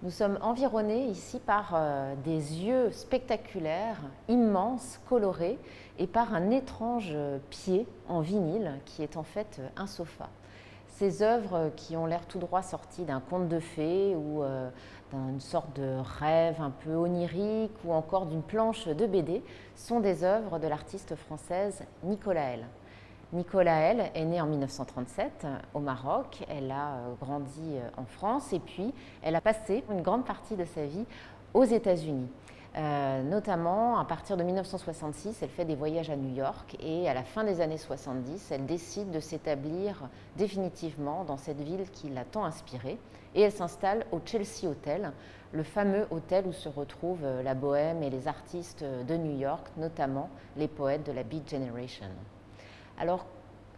Nous sommes environnés ici par des yeux spectaculaires, immenses, colorés, et par un étrange pied en vinyle qui est en fait un sofa. Ces œuvres qui ont l'air tout droit sorties d'un conte de fées ou d'une sorte de rêve un peu onirique ou encore d'une planche de BD sont des œuvres de l'artiste française Nicolas L. Nicolas L est née en 1937 au Maroc, elle a grandi en France et puis elle a passé une grande partie de sa vie aux États-Unis. Notamment à partir de 1966, elle fait des voyages à New York et à la fin des années 70, elle décide de s'établir définitivement dans cette ville qui l'a tant inspirée et elle s'installe au Chelsea Hotel, le fameux hôtel où se retrouvent la bohème et les artistes de New York, notamment les poètes de la Beat Generation. Alors,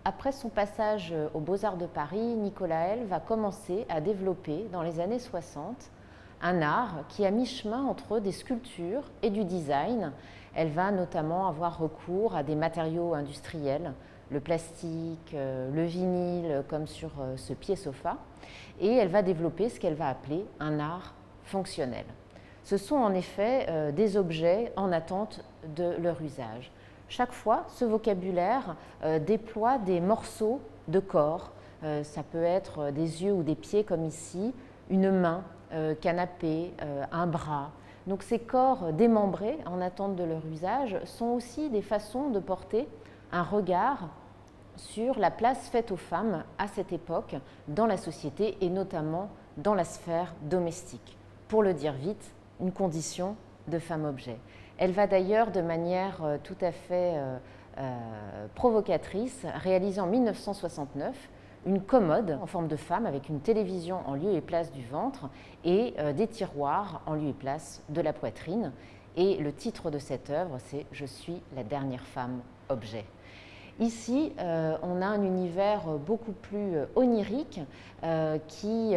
après son passage aux Beaux-Arts de Paris, Nicolas L va commencer à développer dans les années 60 un art qui est à mi-chemin entre des sculptures et du design. Elle va notamment avoir recours à des matériaux industriels, le plastique, le vinyle, comme sur ce pied-sofa, et elle va développer ce qu'elle va appeler un art fonctionnel. Ce sont en effet des objets en attente de leur usage. Chaque fois, ce vocabulaire déploie des morceaux de corps. Ça peut être des yeux ou des pieds comme ici, une main, canapé, un bras. Donc ces corps démembrés en attente de leur usage sont aussi des façons de porter un regard sur la place faite aux femmes à cette époque dans la société et notamment dans la sphère domestique. Pour le dire vite, une condition de femme-objet. Elle va d'ailleurs de manière tout à fait provocatrice réaliser en 1969 une commode en forme de femme avec une télévision en lieu et place du ventre et des tiroirs en lieu et place de la poitrine. Et le titre de cette œuvre, c'est « Je suis la dernière femme objet ». Ici, on a un univers beaucoup plus onirique qui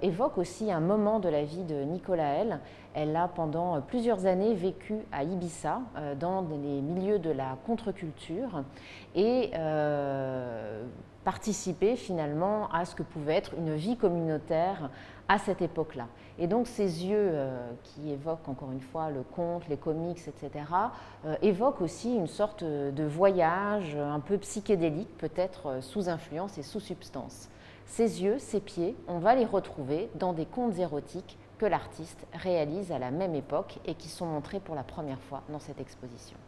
évoque aussi un moment de la vie de Nicolas L. Elle a pendant plusieurs années vécu à Ibiza, dans les milieux de la contre-culture, et participé finalement à ce que pouvait être une vie communautaire à cette époque-là. Et donc ces yeux qui évoquent encore une fois le conte, les comics, etc., évoquent aussi une sorte de voyage un peu psychédélique, peut-être sous influence et sous substance. Ces yeux, ces pieds, on va les retrouver dans des contes érotiques que l'artiste réalise à la même époque et qui sont montrés pour la première fois dans cette exposition.